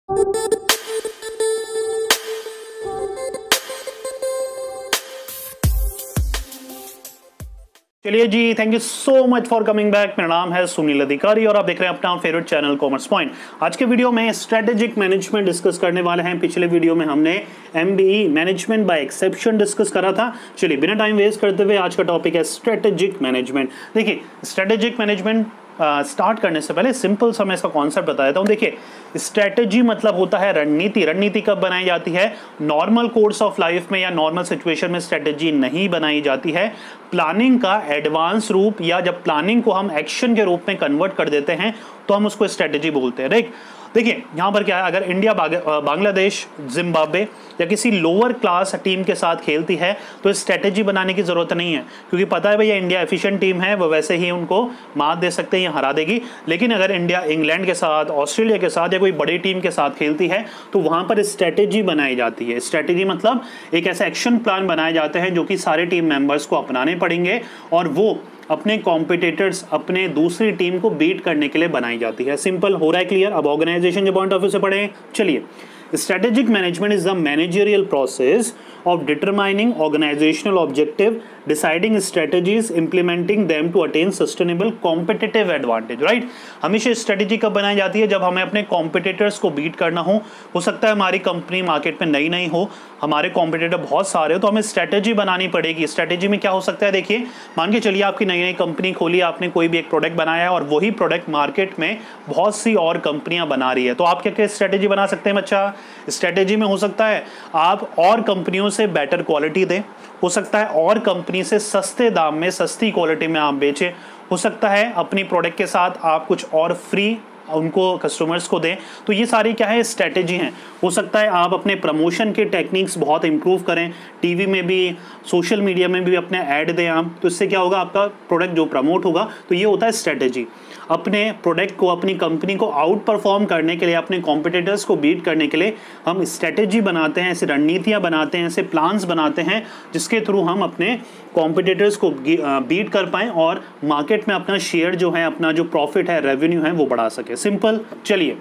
चलिए जी, thank you so much for coming back. मेरा नाम है सुनील अधिकारी और आप देख रहे हैं अपना फेवरेट चैनल कॉमर्स पॉइंट। आज के वीडियो में स्ट्रेटेजिक मैनेजमेंट डिस्कस करने वाले हैं। पिछले वीडियो में हमने MBE management by exception discuss करा था। चलिए बिना टाइम वेस्ट करते हुए आज का टॉपिक है स्ट्रेटेजिक मैनेजमेंट। देखिए, स्ट्रेटेजिक मैनेजमेंट स्टार्ट करने से पहले सिंपल सा मैं इसका कॉन्सेप्ट बता देता हूँ। देखिए, स्ट्रेटेजी मतलब होता है रणनीति। रणनीति कब बनाई जाती है? नॉर्मल कोर्स ऑफ लाइफ में या नॉर्मल सिचुएशन में स्ट्रेटेजी नहीं बनाई जाती है। प्लानिंग का एडवांस रूप, या जब प्लानिंग को हम एक्शन के रूप में कन्वर्ट कर देते हैं तो हम उसको स्ट्रेटेजी बोलते हैं। राइट, देखिए यहाँ पर क्या है, अगर इंडिया बांग्लादेश, जिम्बाब्वे या किसी लोअर क्लास टीम के साथ खेलती है तो स्ट्रेटेजी बनाने की जरूरत नहीं है, क्योंकि पता है भैया इंडिया एफिशिएंट टीम है, वो वैसे ही उनको मात दे सकते हैं या हरा देगी। लेकिन अगर इंडिया इंग्लैंड के साथ, ऑस्ट्रेलिया के साथ या कोई बड़ी टीम के साथ खेलती है तो वहां पर स्ट्रेटेजी बनाई जाती है। स्ट्रेटेजी मतलब एक ऐसा एक्शन प्लान बनाए जाते हैं जो कि सारे टीम मेंबर्स को अपनाने पड़ेंगे और वो अपने कॉम्पिटिटर्स, अपने दूसरी टीम को बीट करने के लिए बनाई जाती है। सिंपल हो रहा है, क्लियर? अब ऑर्गेनाइजेशन के पॉइंट ऑफ व्यू से पढ़ें। चलिए, strategic management is the managerial process of determining organizational objective, deciding strategies, implementing them to attain sustainable competitive advantage, right? हमेशा स्ट्रेटेजी कब बनाई जाती है? जब हमें अपने कॉम्पिटिटर्स को बीट करना हो सकता है हमारी कंपनी मार्केट में नई नहीं हो, हमारे कॉम्पिटिटर बहुत सारे हो, तो हमें स्ट्रेटेजी बनानी पड़ेगी। स्ट्रेटेजी में क्या हो सकता है? देखिए, मान के चलिए आपकी नई नई कंपनी खोली, आपने कोई भी एक प्रोडक्ट बनाया है और वही प्रोडक्ट मार्केट में बहुत सी और कंपनियां बना रही है, तो आप क्या क्या स्ट्रेटेजी बना सकते हैं बच्चा? स्ट्रेटेजी में हो सकता है आप और कंपनियों से बेटर क्वालिटी दें, हो सकता है और कंपनी से सस्ते दाम में, सस्ती क्वालिटी में आप बेचें, हो सकता है अपनी प्रोडक्ट के साथ आप कुछ और फ्री उनको कस्टमर्स को दें। तो ये सारी क्या है? स्ट्रेटेजी हैं। हो सकता है आप अपने प्रमोशन के टेक्निक्स बहुत इंप्रूव करें, टीवी में भी, सोशल मीडिया में भी अपने ऐड दें आप, तो इससे क्या होगा? आपका प्रोडक्ट जो प्रमोट होगा। तो ये होता है स्ट्रेटेजी। अपने प्रोडक्ट को, अपनी कंपनी को आउट परफॉर्म करने के लिए, अपने कॉम्पिटिटर्स को बीट करने के लिए हम स्ट्रेटेजी बनाते हैं, ऐसी रणनीतियाँ बनाते हैं, ऐसे प्लान्स बनाते हैं जिसके थ्रू हम अपने कॉम्पिटिटर्स को बीट कर पाएँ और मार्केट में अपना शेयर जो है, अपना जो प्रॉफिट है, रेवेन्यू है, वो बढ़ा सके। सिंपल। चलिए,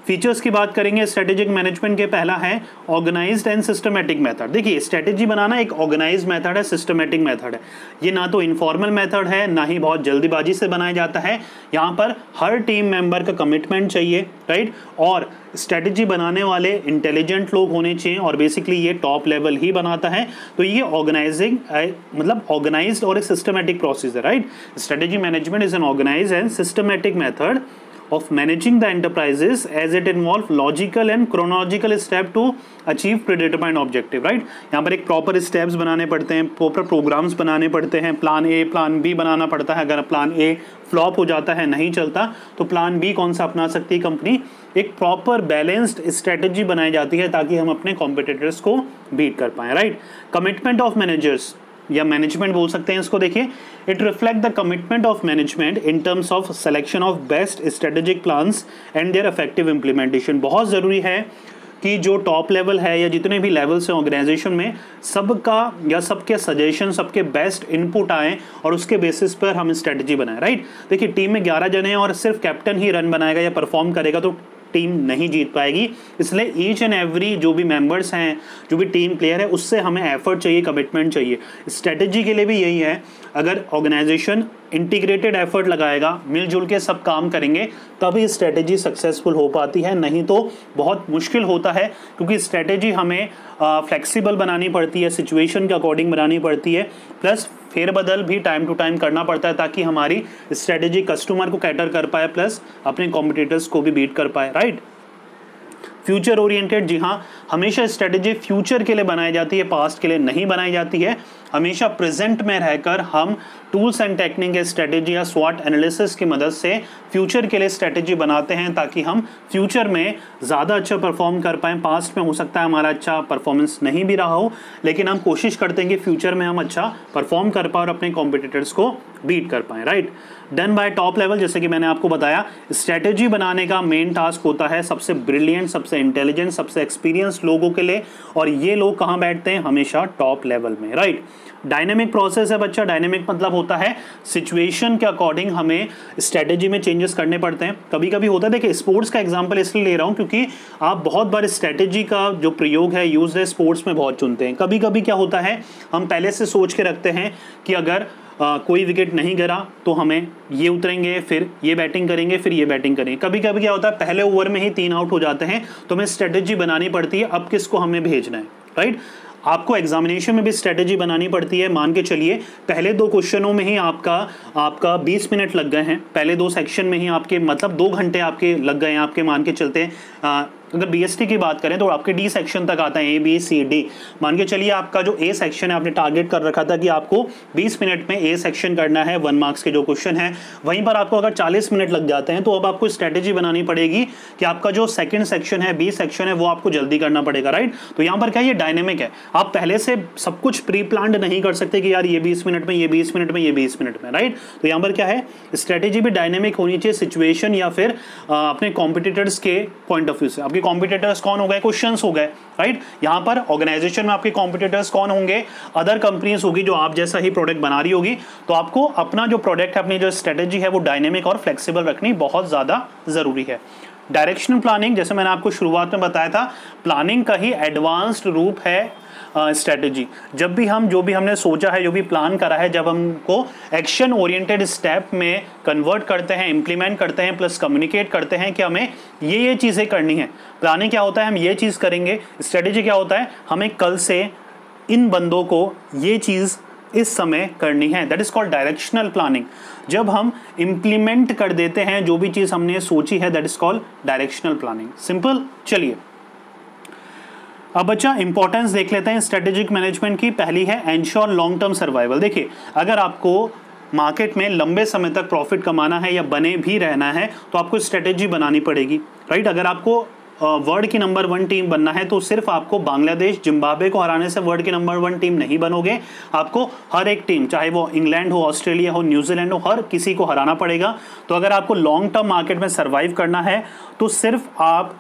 फीचर्स की बात करेंगे स्ट्रेटेजिक मैनेजमेंट के। पहला है ऑर्गेनाइज्ड एंड सिस्टमैटिक मेथड। देखिए, स्ट्रेटेजी बनाना एक ऑर्गेनाइज्ड मेथड है, सिस्टमैटिक मेथड है। ये ना तो इनफॉर्मल मेथड है, ना ही बहुत जल्दीबाजी से बनाया जाता है। यहाँ पर हर टीम मेंबर का कमिटमेंट चाहिए, राइट? और स्ट्रेटेजी बनाने वाले इंटेलिजेंट लोग होने चाहिए और बेसिकली ये टॉप लेवल ही बनाता है। तो ये ऑर्गेनाइजिंग मतलब ऑर्गेनाइज्ड और एक सिस्टमैटिक प्रोसेस है, right? Strategy management is an organised and systematic method of managing the enterprises as it involve logical and chronological step to achieve predetermined objective, right? यहाँ पर एक प्रॉपर स्टेप्स बनाने पड़ते हैं, प्रॉपर प्रोग्राम्स बनाने पड़ते हैं, प्लान ए, प्लान बी बनाना पड़ता है। अगर प्लान ए फ्लॉप हो जाता है, नहीं चलता, तो प्लान बी कौन सा अपना सकती है कंपनी? एक प्रॉपर बैलेंस्ड स्ट्रेटेजी बनाई जाती है ताकि हम अपने कॉम्पिटिटर्स को बीट कर पाएं, राइट? कमिटमेंट ऑफ मैनेजर्स या मैनेजमेंट बोल सकते हैं इसको। देखिए, it reflect the commitment of management in terms of selection of best strategic plans and their effective implementation. बहुत ज़रूरी है कि जो टॉप लेवल है या जितने भी लेवल्स हैं ऑर्गेनाइजेशन में, सबका या सबके सजेशन, सबके बेस्ट इनपुट आएँ और उसके बेसिस पर हम स्ट्रेटजी बनाएं, राइट? देखिए, टीम में 11 जने हैं और सिर्फ कैप्टन ही रन बनाएगा या परफॉर्म करेगा तो टीम नहीं जीत पाएगी। इसलिए ईच एंड एवरी जो भी मेंबर्स हैं, जो भी टीम प्लेयर है, उससे हमें एफर्ट चाहिए, कमिटमेंट चाहिए। स्ट्रेटजी के लिए भी यही है। अगर ऑर्गेनाइजेशन इंटीग्रेटेड एफर्ट लगाएगा, मिलजुल के सब काम करेंगे, तभी स्ट्रेटजी सक्सेसफुल हो पाती है, नहीं तो बहुत मुश्किल होता है, क्योंकि स्ट्रेटजी हमें फ्लेक्सिबल बनानी पड़ती है, सिचुएशन के अकॉर्डिंग बनानी पड़ती है, प्लस फेरबदल भी टाइम टू टाइम करना पड़ता है ताकि हमारी स्ट्रेटजी कस्टमर को कैटर कर पाए, प्लस अपने कॉम्पिटिटर्स को भी बीट कर पाए, राइट? फ्यूचर ओरिएंटेड, जी हाँ, हमेशा स्ट्रेटेजी फ्यूचर के लिए बनाई जाती है, पास्ट के लिए नहीं बनाई जाती है। हमेशा प्रेजेंट में रहकर हम टूल्स एंड टेक्निक या स्ट्रेटेजी या स्वॉट एनालिसिस की मदद से फ्यूचर के लिए स्ट्रेटेजी बनाते हैं ताकि हम फ्यूचर में ज़्यादा अच्छा परफॉर्म कर पाएँ। पास्ट में हो सकता है हमारा अच्छा परफॉर्मेंस नहीं भी रहा हो, लेकिन हम कोशिश करते हैं कि फ्यूचर में हम अच्छा परफॉर्म कर पाएँ और अपने कॉम्पिटिटर्स को बीट कर पाएँ, right? Done by top level. जैसे कि मैंने आपको बताया, स्ट्रेटेजी बनाने का मेन टास्क होता है सबसे ब्रिलियंट, सबसे इंटेलिजेंट, सबसे एक्सपीरियंस लोगों के लिए, और ये लोग कहाँ बैठते हैं? हमेशा टॉप लेवल में, राइट। डायनेमिक प्रोसेस है बच्चा। डायनेमिक मतलब होता है सिचुएशन के अकॉर्डिंग हमें स्ट्रेटेजी में चेंजेस करने पड़ते हैं। कभी कभी होता है, देखिए स्पोर्ट्स का एग्जांपल इसलिए ले रहा हूँ क्योंकि आप बहुत बार स्ट्रेटेजी का जो प्रयोग है, यूज है, स्पोर्ट्स में बहुत चुनते हैं। कभी कभी क्या होता है, हम पहले से सोच के रखते हैं कि अगर कोई विकेट नहीं गिरा तो हमें ये उतरेंगे, फिर ये बैटिंग करेंगे, फिर ये बैटिंग करेंगे। कभी कभी क्या होता है, पहले ओवर में ही 3 आउट हो जाते हैं, तो हमें स्ट्रेटेजी बनानी पड़ती है अब किसको हमें भेजना है, राइट। आपको एग्जामिनेशन में भी स्ट्रेटेजी बनानी पड़ती है। मान के चलिए पहले 2 क्वेश्चनों में ही आपका 20 मिनट लग गए हैं, पहले 2 सेक्शन में ही आपके मतलब 2 घंटे आपके लग गए हैं आपके। मान के चलते हैं अगर बीएसटी की बात करें तो आपके डी सेक्शन तक आता है, ABCD। मान के चलिए आपका जो ए सेक्शन है, आपने टारगेट कर रखा था कि आपको 20 मिनट में ए सेक्शन करना है, 1 मार्क्स के जो क्वेश्चन है, वहीं पर आपको अगर 40 मिनट लग जाते हैं तो अब आपको स्ट्रेटेजी बनानी पड़ेगी कि आपका जो सेकंड सेक्शन है, बी सेक्शन है, वो आपको जल्दी करना पड़ेगा, राइट। तो यहाँ पर क्या ये डायनेमिक है, आप पहले से सब कुछ प्री प्लान्ड नहीं कर सकते कि यार ये 20 मिनट में, ये 20 मिनट में, ये 20 मिनट में, राइट। तो यहाँ पर क्या है, स्ट्रेटेजी भी डायनेमिक होनी चाहिए, सिचुएशन या फिर अपने कॉम्पिटिटर्स के पॉइंट ऑफ व्यू से। आपके कॉम्पिटिटर्स कौन हो गए? क्वेश्चंस हो गए, राइट। यहां पर ऑर्गेनाइजेशन में आपके कॉम्पिटिटर्स कौन होंगे? अदर कंपनीज होगी जो आप जैसा ही प्रोडक्ट बना रही होगी। तो आपको अपना जो प्रोडक्ट है, अपनी जो स्ट्रेटेजी है, वो डायनेमिक और फ्लेक्सिबल रखनी बहुत ज्यादा जरूरी है। डायरेक्शनल प्लानिंग, जैसे मैंने आपको शुरुआत में बताया था, प्लानिंग का ही एडवांस्ड रूप है स्ट्रेटेजी। जब भी हम जो भी हमने सोचा है, जो भी प्लान करा है, जब हमको एक्शन ओरिएंटेड स्टेप में कन्वर्ट करते हैं, इंप्लीमेंट करते हैं, प्लस कम्युनिकेट करते हैं कि हमें ये चीज़ें करनी है। प्लानिंग क्या होता है, हम ये चीज़ करेंगे। स्ट्रेटेजी क्या होता है, हमें कल से इन बंदों को ये चीज़ इस समय करनी है। That is called directional planning. जब हम इंप्लीमेंट कर देते हैं जो भी चीज़ हमने सोची है, that is called directional planning. Simple. चलिए अब बच्चा इंपॉर्टेंस देख लेते हैं स्ट्रेटेजिक मैनेजमेंट की। पहली है एंश्योर लॉन्ग टर्म सर्वाइवल। देखिए अगर आपको मार्केट में लंबे समय तक प्रॉफिट कमाना है या बने भी रहना है तो आपको स्ट्रेटेजी बनानी पड़ेगी, राइट। अगर आपको वर्ल्ड की नंबर 1 टीम बनना है तो सिर्फ आपको बांग्लादेश, जिम्बाब्वे को हराने से वर्ल्ड की नंबर 1 टीम नहीं बनोगे। आपको हर एक टीम, चाहे वो इंग्लैंड हो, ऑस्ट्रेलिया हो, न्यूजीलैंड हो, हर किसी को हराना पड़ेगा। तो अगर आपको लॉन्ग टर्म मार्केट में सर्वाइव करना है तो सिर्फ आप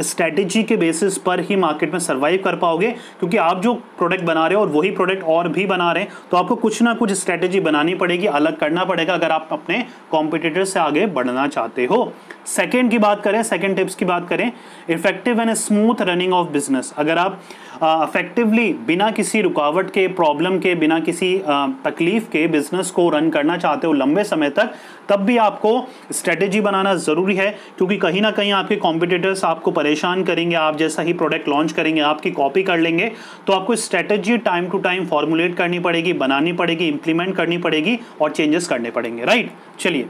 स्ट्रेटेजी के बेसिस पर ही मार्केट में सर्वाइव कर पाओगे, क्योंकि आप जो प्रोडक्ट बना रहे हो और वही प्रोडक्ट और भी बना रहे हैं, तो आपको कुछ ना कुछ स्ट्रेटेजी बनानी पड़ेगी, अलग करना पड़ेगा अगर आप अपने कॉम्पिटिटर से आगे बढ़ना चाहते हो। सेकेंड की बात करें, सेकेंड टिप्स की बात करें, effective and smooth running of business. अगर आप इफेक्टिवली बिना किसी रुकावट के, प्रॉब्लम के, बिना किसी तकलीफ के बिजनेस को रन करना चाहते हो लंबे समय तक, तब भी आपको स्ट्रेटेजी बनाना ज़रूरी है, क्योंकि कहीं ना कहीं आपके कॉम्पिटिटर्स आपको परेशान करेंगे। आप जैसा ही प्रोडक्ट लॉन्च करेंगे आपकी कॉपी कर लेंगे। तो आपको strategy time to time formulate करनी पड़ेगी, बनानी पड़ेगी, इंप्लीमेंट करनी पड़ेगी और चेंजेस करने पड़ेंगे, राइट। चलिए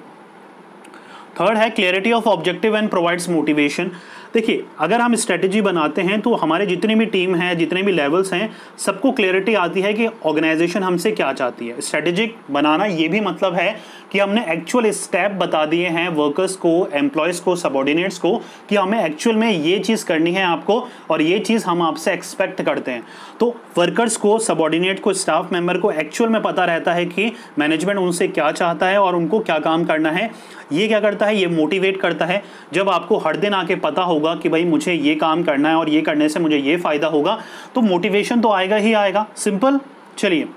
थर्ड है clarity of objective and provides motivation. देखिए अगर हम स्ट्रेटेजी बनाते हैं तो हमारे जितनी भी टीम है, जितने भी लेवल्स हैं, सबको क्लियरिटी आती है कि ऑर्गेनाइजेशन हमसे क्या चाहती है। स्ट्रेटेजिक बनाना ये भी मतलब है कि हमने एक्चुअल स्टेप बता दिए हैं वर्कर्स को, एम्प्लॉयज़ को, सबॉर्डिनेट्स को कि हमें एक्चुअल में ये चीज़ करनी है आपको और ये चीज़ हम आपसे एक्सपेक्ट करते हैं। तो वर्कर्स को, सबॉर्डिनेट को, स्टाफ मेंबर को एक्चुअल में पता रहता है कि मैनेजमेंट उनसे क्या चाहता है और उनको क्या काम करना है। ये क्या करता है, ये मोटिवेट करता है। जब आपको हर दिन आके पता होगा कि भाई मुझे ये काम करना है और ये करने से मुझे ये फ़ायदा होगा, तो मोटिवेशन तो आएगा ही आएगा। सिंपल। चलिए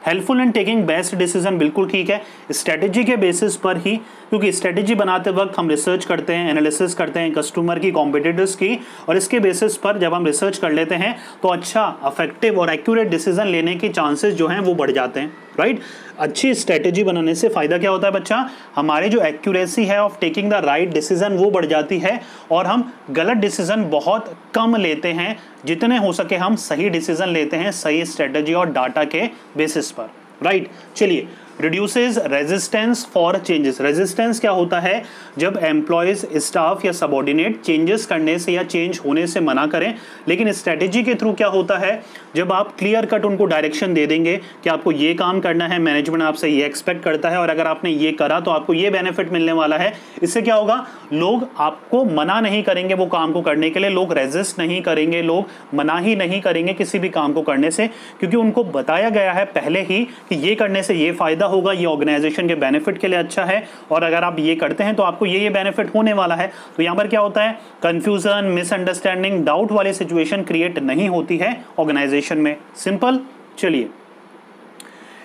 helpful in taking best decision, बिल्कुल ठीक है, स्ट्रेटेजी के बेसिस पर ही, क्योंकि स्ट्रेटेजी बनाते वक्त हम रिसर्च करते हैं, एनालिसिस करते हैं कस्टमर की, कॉम्पिटिटर्स की, और इसके बेसिस पर जब हम रिसर्च कर लेते हैं तो अच्छा, अफेक्टिव और एक्यूरेट डिसीजन लेने के चांसेस जो हैं वो बढ़ जाते हैं, राइट। अच्छी स्ट्रेटेजी बनाने से फ़ायदा क्या होता है बच्चा, हमारी जो एक्यूरेसी है of taking the right decision वो बढ़ जाती है और हम गलत डिसीजन बहुत कम लेते हैं। जितने हो सके हम सही डिसीजन लेते हैं, सही स्ट्रेटेजी और डाटा के बेसिस पर, राइट। चलिए reduces resistance for changes. Resistance क्या होता है, जब एम्प्लॉयज़, स्टाफ या सबॉर्डिनेट चेंजेस करने से या चेंज होने से मना करें। लेकिन स्ट्रेटेजी के थ्रू क्या होता है, जब आप क्लियर कट उनको डायरेक्शन दे देंगे कि आपको ये काम करना है, मैनेजमेंट आपसे ये एक्सपेक्ट करता है और अगर आपने ये करा तो आपको ये बेनिफिट मिलने वाला है, इससे क्या होगा, लोग आपको मना नहीं करेंगे वो काम को करने के लिए, लोग रेजिस्ट नहीं करेंगे, लोग मना ही नहीं करेंगे किसी भी काम को करने से, क्योंकि उनको बताया गया है पहले ही कि ये करने से ये फ़ायदा फायदा होगा, ये ऑर्गेनाइजेशन के बेनिफिट के लिए अच्छा है, और अगर आप ये करते हैं तो आपको ये बेनिफिट होने वाला है। तो यहाँ पर क्या होता है, कंफ्यूजन, मिसअंडरस्टैंडिंग, डाउट वाली सिचुएशन क्रिएट नहीं होती है ऑर्गेनाइजेशन में। सिंपल। चलिए,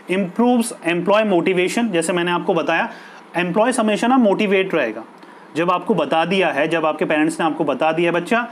इंप्रूव्स एम्प्लॉय मोटिवेशन। जैसे मैंने आपको बताया, एम्प्लॉय हमेशा ना मोटिवेट रहेगा। जब आपको बता दिया है, जब आपके पेरेंट्स ने आपको बता दिया बच्चा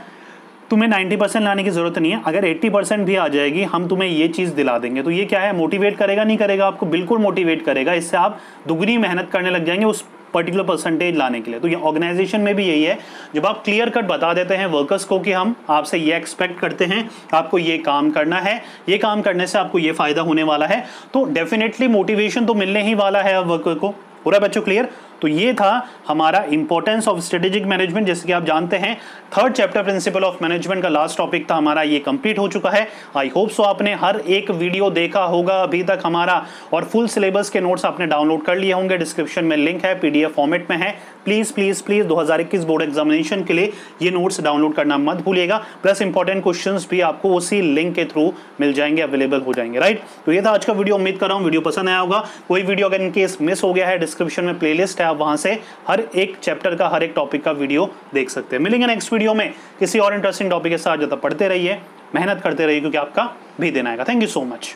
तुम्हें 90% लाने की जरूरत नहीं है, अगर 80% भी आ जाएगी हम तुम्हें ये चीज़ दिला देंगे, तो ये क्या है, मोटिवेट करेगा नहीं करेगा, आपको बिल्कुल मोटिवेट करेगा। इससे आप दुगनी मेहनत करने लग जाएंगे उस पर्टिकुलर परसेंटेज लाने के लिए। तो ये ऑर्गेनाइजेशन में भी यही है, जब आप क्लियर कट बता देते हैं वर्कर्स को कि हम आपसे ये एक्सपेक्ट करते हैं, आपको ये काम करना है, ये काम करने से आपको ये फायदा होने वाला है, तो डेफिनेटली मोटिवेशन तो मिलने ही वाला है वर्कर को। पूरा बच्चों क्लियर? तो ये था हमारा इंपॉर्टेंस ऑफ स्ट्रेटेजिक मैनेजमेंट। जैसे कि आप जानते हैं, third chapter principle of management का लास्ट टॉपिक था हमारा, ये कंप्लीट हो चुका है। आई होप सो आपने हर एक वीडियो देखा होगा अभी तक हमारा, और फुल सिलेबस के नोट्स आपने डाउनलोड कर लिए होंगे। डिस्क्रिप्शन में लिंक है, पीडीएफ फॉर्मेट में है। Please please please 2021 board examination के लिए ये नोट्स डाउनलोड करना मत भूलिएगा। प्लस इंपॉर्टेंट क्वेश्चंस भी आपको उसी लिंक के थ्रू मिल जाएंगे, अवेलेबल हो जाएंगे, राइट। तो ये था आज का वीडियो। उम्मीद कर रहा हूँ वीडियो पसंद आया होगा। कोई वीडियो अगर इनकेस मिस हो गया है, डिस्क्रिप्शन में प्लेलिस्ट है, आप वहां से हर एक चैप्टर का, हर एक टॉपिक का वीडियो देख सकते हैं। मिलेंगे नेक्स्ट वीडियो में किसी और इंटरेस्टिंग टॉपिक के साथ। जब तक पढ़ते रहिए, मेहनत करते रहिए, क्योंकि आपका भी दिन आएगा। Thank you so much.